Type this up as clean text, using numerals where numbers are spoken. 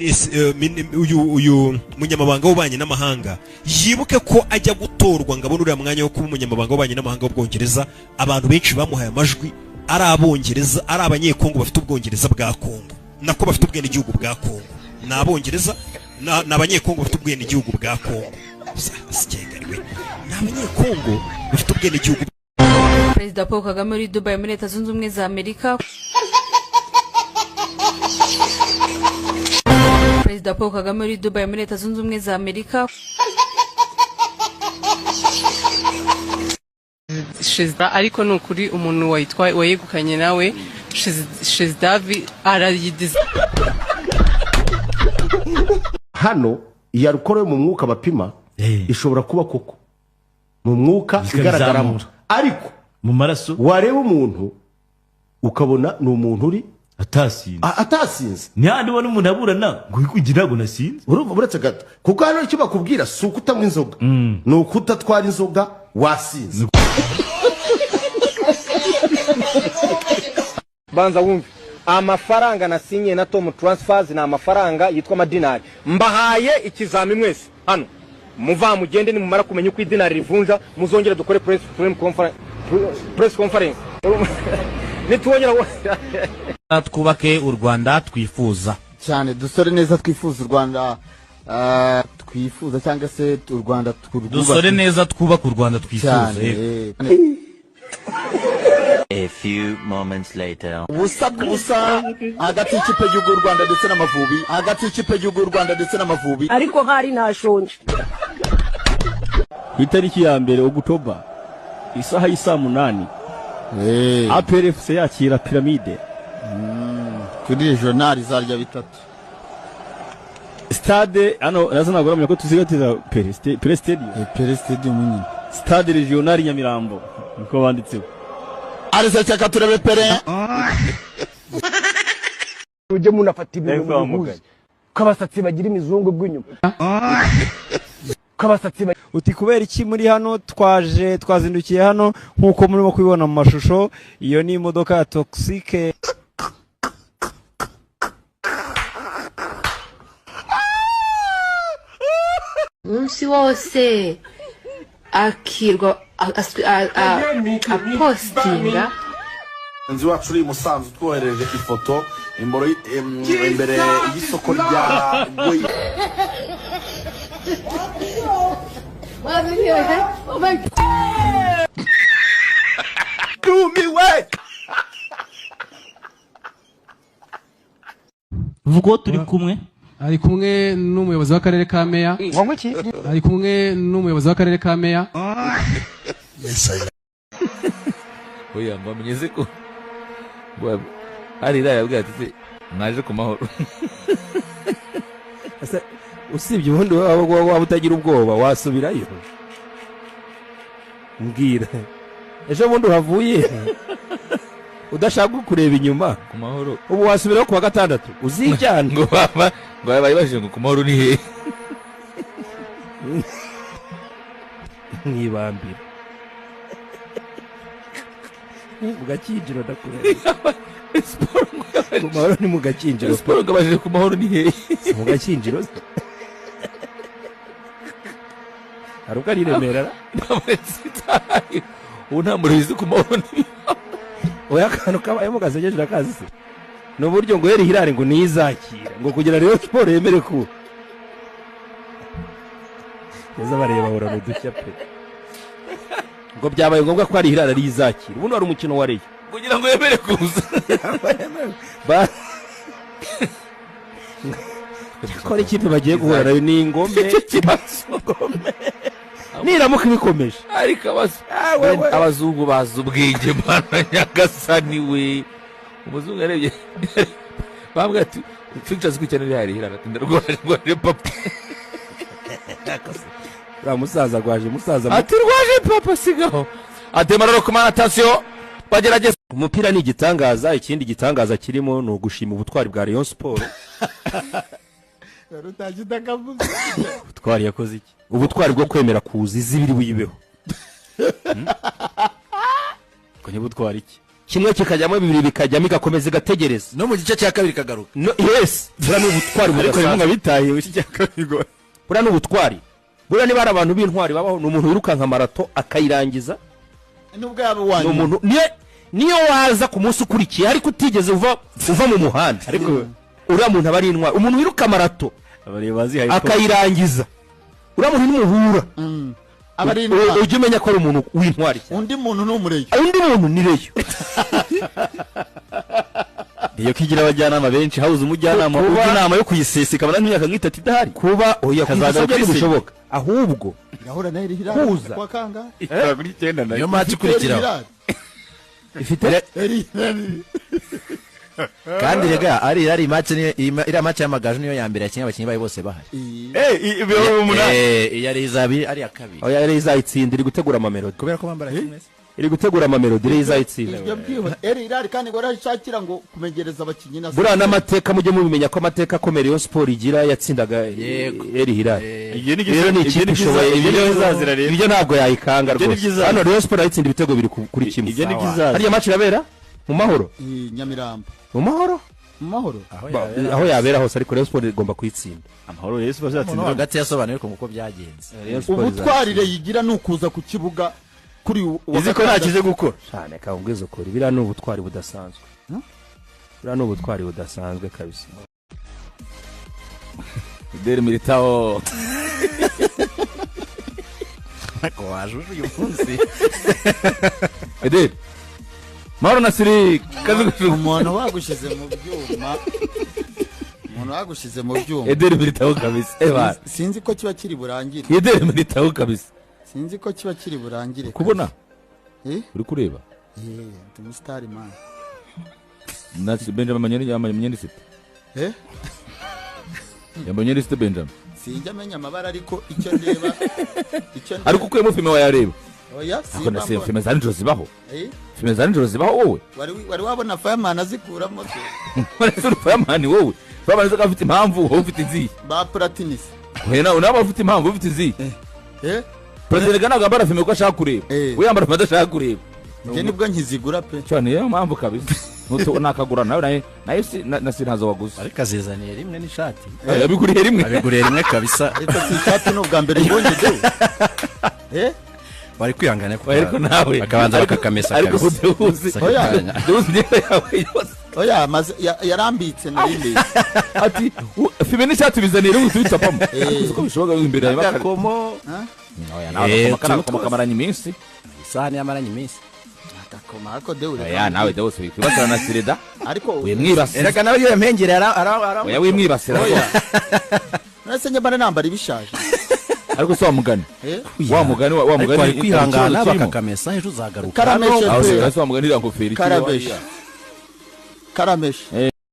uyu munyamabanga w'ububanyi n'amahanga yibuke ko ajya gutorwa ngo abone uriya mwanya wo kuba umunyamabanga w'ububanyi n'amahanga w'ubwongereza. Abantu benshi bamuhaye amajwi ari abongereza, ari abanyekongo bafite ubwongereza bwa Kongo, nako bafite ubwene igihugu bwa Kongo. Ni abongereza ni abanyekongo bafite ubwene igihugu bwa Kongo. Sikegariwe ni abanyekongo bafite ubwene igihugu. Perezida Paul Kagame muri Dubai muri Leta Zunze Ubumwe za Amerika. Perezida Paul Kagame muri Dubai muri Leta Zunze Ubumwe za Amerika. Shezda ariko nukuri umuntu wayegukanye nawe Shezdavi arayidiza. Hano iya rukoro mu mwuka bapima ishobora kuba koko mu mwuka igaragaramo, ariko mu maraso wareba umuntu ukabona ni umuntu uri atasinze. Ni handi ubona umuntu aburana ngo kugira ngo nasinze. Uretse gato kuko hano icyo bakubwira si ukutanywa inzoga, ni ukutatwara inzoga wasinze. Banza wumve amafaranga nasinye na Tom Transfers na amafaranga yitwa amadinari. Mbahaye ikizami mwese hano muva mugende ni mumara kumenya uko idinari rivunja muzongera dukore press conference nitwongera twubake u Rwanda twifuza cyane, dusore neza twifuza u Rwanda twifuza cyangwa se u Rwanda dusore neza twubaka u Rwanda twifuza. A few moments later. Ubusa hagati y'ikipe y'u Rwanda ndetse n'Amavubi, hagati y'ikipe y'u Rwanda ndetse n'Amavubi, ariko hari ntashonje. Ku itariki ya mbere Oktoba isaha y'isa 8 APRFC yakira Piramide kuri regional zarya bitatu stade ano nazana guramya ko tuzigatiza Pere Stadium nyine stade regional Nyamirambo niko banditseho. Arese cyaka turebe Pere uje munafata ibintu muguzi kabasatsi bagira imizungu bw'inyuma kabasatsi uti kubera iki muri hano twazindukiye hano nkuko murimo kubibona mu mashusho. Iyo ni imodoka ya Toxique. Umunsi wose akirwa apostinga nzi wacu uri Musanze twohereje ifoto imbere y'isoko rya Goyi. vugo turi kumwe ari kumwe n'umuyobozi w'akarere ka Meya. Ari kumwe n'umuyobozi w'akarere ka Meya. Oya mbamenyeze ko ari raya bwa ati mwaje ku mahoro. Asa usibye ubundi waba utagira ubwoba wasubirayo mbwira ejo bundi uhavuye udashaka kureba inyuma ku mahoro, ubu wasubiraho kuwa gatandatu uzijyana ngo baba baje ngo ku mahoro ni he mwibambira mu gakinjiro ndakureba ku mahoro ni mu gakinjiro. Siporo gabaje ku mahoro ni he mu gakinjiro haruka ni Remera ubu nta murizi ku mahoro ni oya kantu kabayemo gasegeje nakazi se no buryo ngo yeri hirare ngo nizakira ngo kugira rero siporo yemere ku yaza bareba hora mu dushya pe ngo byabaye ngombwa ko ari hirare ari izakira. Ubundi wari umukino wa Reyo kugira ngo yemere kuza kora ikipe bagiye guhura nayo ni Ingome niramuka ibikomeje. Ariko abazungu bazi ubwenge mana Nyagasani we. Umuzungu yarebye bambwa ati pictures kwicana hari hirana ati ndarwaje papa musaza gwaje musaza ati rwaje papa sigaho atemararo kumana atasiyo bagerageza. Umupira ni igitangaza, ikindi gitangaza kirimo no gushima ubutwari bwa Rayon Sport. Ubutwari yakoze iki? Ubutwari bwo kwemera kuza izibiri wibeho. Ko ni butwari iki? kimwe kikajyamo bibiri bikajyamo igakomeza igategereza no mu gice cya kabiri kagaruka yes bura n'ubutwari ariko inkunga bitahiwe iki cya kabiri bura n'ubutwari bura niba ari abantu b'intwari babaho n'umuntu wirukanka marato akayirangiza nubwo yaba wanyu n'umuntu niyo waza ku munsi ukurikiye ariko utigeze uva mu muhanda ariko uriya muntu aba ari intwari umuntu wiruka marato akayirangiza uriya muntu n'umuhura ujya umenya ko ari umuntu w'intwari undi muntu n'umureyo undi muntu ni reyo iyo kigira abajyanama benshi habuze umujyanama ujya inama yo kuyisesa ikabona n'imyaka nk'itatu idahari kuba oya kuzagaruka ntibishoboka ahubwo gahora nayo irihira kuza kwa kangahe kuri 9 nayo niyo match ikurikiraho ifite kandi rega ari match ni iri match y'amagaju niyo ya mbere yakinye abakinyi bayo bose bahari yari izabi ari ya kabiri oya yari izayitsinda iri gutegura amamelodi kubera ko bambara kimwe iri gutegura amamelodi iri izayitsinda ibyo byiho irari kandi ngo rashakira ngo kumegereza abakinyi na bura n'amateka mujye mubimenya ko amateka akomeye Rayon Sport igira yatsindaga eri Hilal rero ni ikintu ishoboye ibyo ntabwo yayikanga rwose hano Rayon Sport yatsinda ibitego biri kuri kimwe hariya match irabera mu mahoro Nyamirambo mu mahoro aho yabera hose ariko Rayon Sport igomba kuyitsinda amahoro Rayon Sport zatsinda hagati yasobanuye ko uko byagenze ubutwarire yigira nukuza ku kibuga kuri izi ko ntakize gukora cyane kambwizo kuri bira ni ubutwari budasanzwe bira ni ubutwari budasanzwe kabisa Eder Militao ko wajuje uyu munsi Eder Maro Nasiri umuntu wagushize mu byuma Eder Militao kabisa sinzi ko kiba kiri burangire Eder Militao kabisa sinzi ko kiba kiri burangire kubona uri kureba ndi umustar man nasi Benjamin Manyeni yamanye site yamanye site Benjamin sinjya amenya amabara ariko icyo ndeba ariko ukuyemo filme wayareba oya ako na filme za nijoro zibaho filme za nijoro zibaho wowe wari wabona Fireman azikuramo wari Fireman wowe Fireman zaka afite impamvu wowe ufite izi ba Platinis wena unaba ufite impamvu ufite izi President gana gambara filme ko ashaka kureba we yambara filme adashaka kureba nje nibwo nkizigura pe cyane yo mpamvu kabisa nuto nakagura nawe nayo nasinazo waguze ariko azizaniye rimwe n'ishati abiguriye rimwe kabisa ariko si ishati n'ubwa mbere ibonye de bari kwihangana ko ariko nawe bakabanza bakakamesa kabisa oya yarambitse narindi ati filme n'ishati bizanire utwitapamo uko bishoboka imbere yawe bakakomo oya nawe kamaranye iminsi isahani yamaranye iminsi akakoma ariko deure oya nawe dawose wibasira na Sireda ariko wimwibasira erega nawe iyo mpengere oya wimwibasira nase nyabana nambara ibishaje ariko so wamugani bari kwihangana bakakamesa ejo uzagaruka karameshe so wamugani ngoferi karameshe